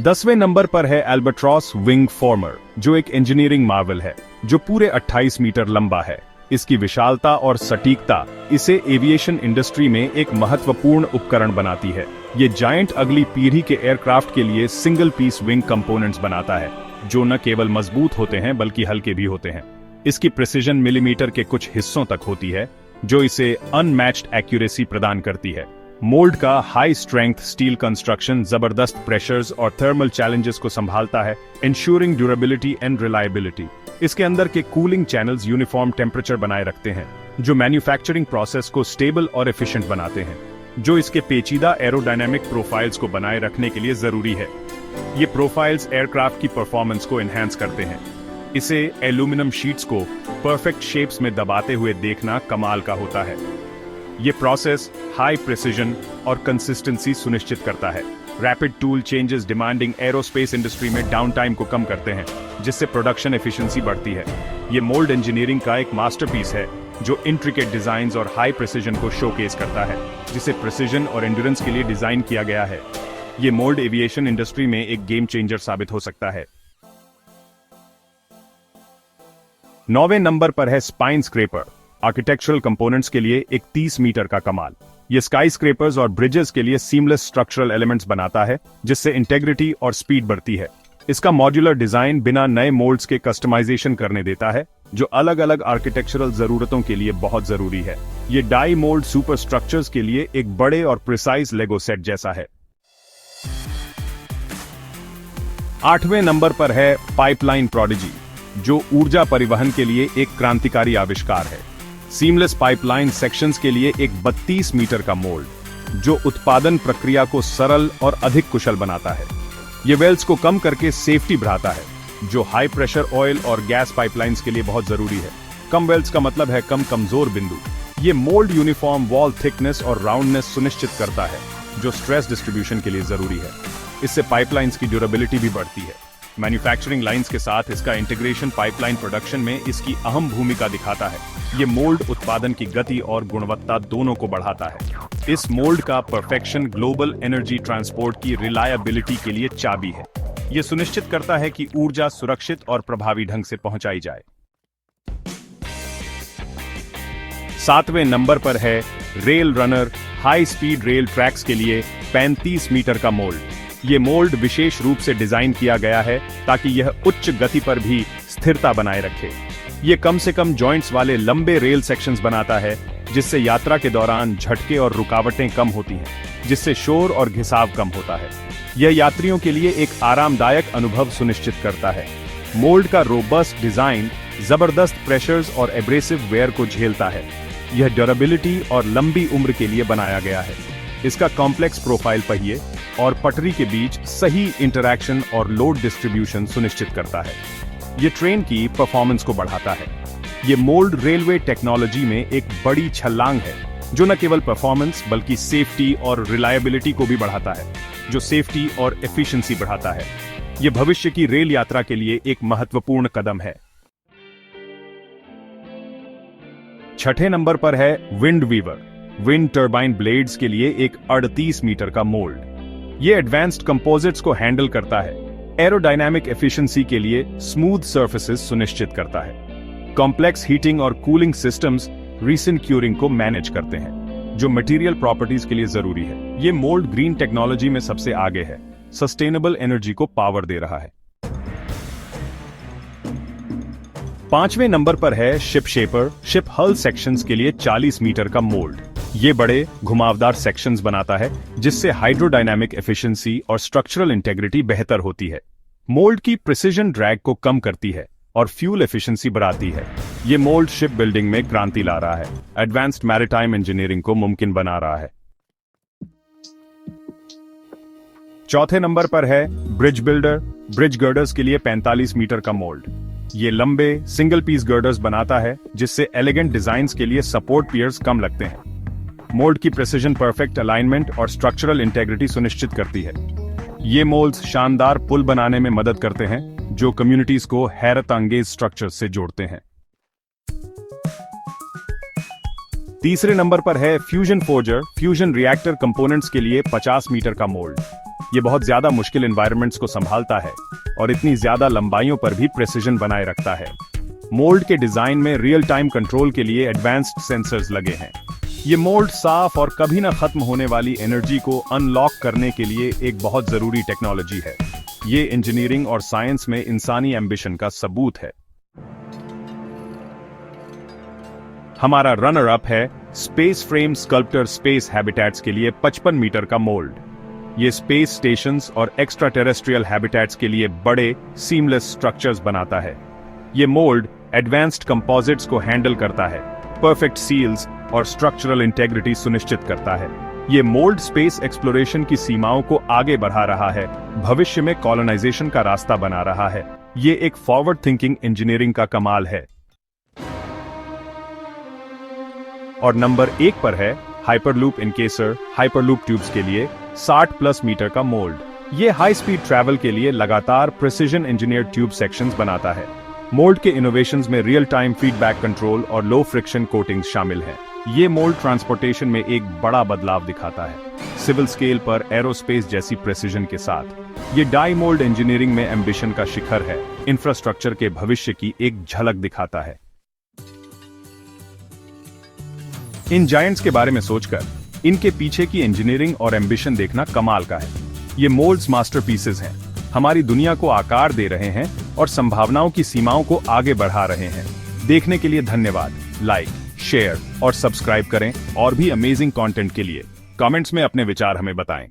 10वें नंबर पर है एल्बाट्रॉस विंग फॉर्मर, जो एक इंजीनियरिंग मार्वल है जो पूरे 28 मीटर लंबा है। इसकी विशालता और सटीकता इसे एविएशन इंडस्ट्री में एक महत्वपूर्ण उपकरण बनाती है। ये जायंट अगली पीढ़ी के एयरक्राफ्ट के लिए सिंगल पीस विंग कंपोनेंट्स बनाता है, जो न केवल मजबूत होते हैं बल्कि हल्के भी होते हैं। इसकी प्रिसिजन मिलीमीटर के कुछ हिस्सों तक होती है, जो इसे अनमैच्ड एक्यूरेसी प्रदान करती है। मोल्ड का हाई स्ट्रेंथ स्टील कंस्ट्रक्शन जबरदस्त प्रेशर्स और थर्मल चैलेंजेस को संभालता है, इंश्योरिंग ड्यूरेबिलिटी एंड रिलायबिलिटी। इसके अंदर के कूलिंग चैनल्स यूनिफॉर्म टेम्परेचर बनाए रखते हैं, जो मैन्युफैक्चरिंग प्रोसेस को स्टेबल और एफिशिएंट बनाते हैं, जो इसके पेचीदा एरोडायनामिक प्रोफाइल्स को बनाए रखने के लिए जरूरी है। ये प्रोफाइल्स एयरक्राफ्ट की परफॉर्मेंस को एनहांस करते हैं। इसे एल्यूमिनियम शीट्स को परफेक्ट शेप्स में दबाते हुए देखना कमाल का होता है। ये प्रोसेस हाई प्रिसिजन और कंसिस्टेंसी सुनिश्चित करता है। Rapid tool changes demanding aerospace industry में डाउन टाइम को कम करते हैं, जिससे प्रोडक्शन एफिशिएंसी बढ़ती है। ये मोल्ड इंजीनियरिंग का एक मास्टरपीस है, जो इंट्रिकेट डिजाइन्स और हाई प्रिसिजन को शोकेस करता है, जिसे प्रिसिजन और एंड्योरेंस के लिए डिजाइन किया गया है। ये मोल्ड एविएशन इंडस्ट्री में एक गेम चेंजर साबित हो सकता है। 9वें नंबर पर है स्पाइन स्क्रेपर, आर्किटेक्चरल कंपोनेंट्स के लिए एक 30 मीटर का कमाल। ये स्काई स्क्रेपर्स और ब्रिजेस के लिए सीमलेस स्ट्रक्चरल एलिमेंट्स बनाता है, जिससे इंटेग्रिटी और स्पीड बढ़ती है। इसका मॉड्यूलर डिजाइन बिना नए मोल्ड्स के कस्टमाइजेशन करने देता है, जो अलग अलग आर्किटेक्चरल जरूरतों के लिए बहुत जरूरी है। ये डाई मोल्ड सुपर स्ट्रक्चर्स के लिए एक बड़े और प्रिसाइज लेगो सेट जैसा है। 8वें नंबर पर है पाइपलाइन प्रोडिजी, जो ऊर्जा परिवहन के लिए एक क्रांतिकारी आविष्कार है। सीमलेस पाइपलाइन सेक्शंस के लिए एक 32 मीटर का मोल्ड, जो उत्पादन प्रक्रिया को सरल और अधिक कुशल बनाता है। ये वेल्स को कम करके सेफ्टी बढ़ाता है, जो हाई प्रेशर ऑयल और गैस पाइपलाइंस के लिए बहुत जरूरी है। कम वेल्स का मतलब है कम कमजोर बिंदु। ये मोल्ड यूनिफॉर्म वॉल थिकनेस और राउंडनेस सुनिश्चित करता है, जो स्ट्रेस डिस्ट्रीब्यूशन के लिए जरूरी है। इससे पाइपलाइंस की ड्यूरेबिलिटी भी बढ़ती है। मैन्युफैक्चरिंग लाइंस के साथ इसका इंटीग्रेशन पाइपलाइन प्रोडक्शन में इसकी अहम भूमिका दिखाता है। ये मोल्ड उत्पादन की गति और गुणवत्ता दोनों को बढ़ाता है। इस मोल्ड का परफेक्शन ग्लोबल एनर्जी ट्रांसपोर्ट की रिलायबिलिटी के लिए चाबी है। ये सुनिश्चित करता है कि ऊर्जा सुरक्षित और प्रभावी ढंग से पहुंचाई जाए। 7वें नंबर पर है rail runner, high speed rail tracks के लिए 35 मीटर का मोल्ड। ये मोल्ड विशेष रूप से डिजाइन किया गया है ताकि यह उच्च गति पर भी स्थिरता बनाए रखे। ये कम से कम जॉइंट्स वाले लंबे रेल सेक्शंस बनाता है, जिससे यात्रा के दौरान झटके और रुकावटें कम होती हैं, जिससे शोर और घिसाव कम होता है। यह यात्रियों के लिए एक आरामदायक अनुभव सुनिश्चित करता है। मोल्ड का रोबस्ट डिजाइन जबरदस्त प्रेशर्स और एब्रेसिव वेयर को झेलता है। यह ड्यूरेबिलिटी और लंबी उम्र के लिए बनाया गया है। इसका कॉम्प्लेक्स प्रोफाइल पहिए और पटरी के बीच सही इंटरैक्शन और लोड डिस्ट्रीब्यूशन सुनिश्चित करता है। ये ट्रेन की परफॉर्मेंस को बढ़ाता है। ये मोल्ड रेलवे टेक्नोलॉजी में एक बड़ी छलांग है, जो न केवल परफॉर्मेंस बल्कि सेफ्टी और रिलायबिलिटी को भी बढ़ाता है, जो सेफ्टी और एफिशिएंसी बढ़ाता है। ये भविष्य की रेल यात्रा के लिए एक महत्वपूर्ण कदम है। 6ठे नंबर पर है wind weaver, wind turbine blades के लिए एक 38 मीटर का मोल्ड। ये एडवांस्ड कंपोजिट्स को हैंडल करता है, एरोडायनामिक एफिशिएंसी के लिए स्मूथ सर्फेसेस सुनिश्चित करता है। कॉम्प्लेक्स हीटिंग और कूलिंग सिस्टम्स रीसेंट क्यूरिंग को मैनेज करते हैं, जो मटेरियल प्रॉपर्टीज के लिए जरूरी है। ये मोल्ड ग्रीन टेक्नोलॉजी में सबसे आगे है, सस्टेनेबल एनर्जी को पावर दे रहा है। 5वें नंबर पर है शिप शेपर, शिप हल सेक्शंस के लिए 40 मीटर का मोल्ड। ये बड़े घुमावदार सेक्शंस बनाता है, जिससे हाइड्रोडायनामिक एफिशिएंसी और स्ट्रक्चरल इंटेग्रिटी बेहतर होती है। मोल्ड की प्रिसिजन ड्रैग को कम करती है और फ्यूल एफिशिएंसी बढ़ाती है। ये मोल्ड शिप बिल्डिंग में क्रांति ला रहा है, एडवांस्ड मैरीटाइम इंजीनियरिंग को मुमकिन बना रहा है। 4थे नंबर पर है ब्रिज बिल्डर, ब्रिज गर्डर्स के लिए 45 मीटर का मोल्ड। ये लंबे सिंगल पीस गर्डर्स बनाता है, जिससे एलिगेंट डिजाइन्स के लिए सपोर्ट पियर्स कम लगते हैं। मोल्ड की प्रिसिजन परफेक्ट अलाइनमेंट और स्ट्रक्चरल इंटेग्रिटी सुनिश्चित करती है। ये मोल्ड्स शानदार पुल बनाने में मदद करते हैं, जो कम्युनिटीज को हैरत अंगेज स्ट्रक्चर से जोड़ते हैं। 3रे नंबर पर है fusion Forger, fusion reactor components के लिए 50 मीटर का मोल्ड। ये बहुत ज्यादा मुश्किल एनवायरनमेंट्स को संभालता है और इतनी ज्यादा लंबाइयों पर भी प्रेसिजन बनाए रखता है। मोल्ड के डिजाइन में रियल टाइम कंट्रोल के लिए एडवांस्ड सेंसर्स लगे हैं। ये मोल्ड साफ और कभी न खत्म होने वाली एनर्जी को अनलॉक करने के लिए एक बहुत जरूरी टेक्नोलॉजी है। ये इंजीनियरिंग और साइंस में इंसानी एम्बिशन का सबूत है। हमारा रनर अप है space frame sculptor space habitats के लिए 55 मीटर का मोल्ड। ये स्पेस स्टेशंस और एक्स्ट्रा टेरेस्ट्रियल हैबिटेट्स के लिए बड़े सीमलेस स्ट्रक्चर्स बनाता है। ये मोल्ड एडवांस्ड कंपोजिट्स को हैंडल करता है, परफेक्ट सील्स और स्ट्रक्चरल इंटेग्रिटी सुनिश्चित करता है। ये मोल्ड स्पेस एक्सप्लोरेशन की सीमाओं को आगे बढ़ा रहा है, भविष्य में कॉलोनाइजेशन का रास्ता बना रहा है। ये एक फॉरवर्ड थिंकिंग इंजीनियरिंग का कमाल है। और नंबर 1 पर है हाइपरलूप इनकेसर हाइपरलूप ट्यूब्स के लिए 60+ मीटर का मोल्ड। ये हाई स्पीड ट्रैवल के लिए लगातार प्रिसिजन इंजीनियर्ड ट्यूब सेक्शंस बनाता है। मोल्ड के इनोवेशंस में रियल टाइम फीडबैक कंट्रोल और लो फ्रिक्शन कोटिंग्स शामिल हैं। ये मोल्ड ट्रांसपोर्टेशन में एक बड़ा बदलाव दिखाता है, सिविल स्केल पर एरोस्पेस जैसी प्रेसिजन के साथ। ये डाई मोल्ड इंजीनियरिंग में एम्बिशन का शिखर है, इंफ्रास्ट्रक्चर के भविष्य की एक झलक दिखाता है। इन जायंट्स के बारे में सोचकर इनके पीछे की इंजीनियरिंग और एम्बिशन देखना कमाल का है। ये मोल्ड्स मास्टरपीसेस हैं, हमारी दुनिया को आकार दे रहे हैं और संभावनाओं की सीमाओं को आगे बढ़ा रहे हैं। देखने के लिए धन्यवाद। लाइक, शेयर और सब्सक्राइब करें और भी अमेजिंग कंटेंट के लिए कमेंट्स में अपने विचार हमें बताएं।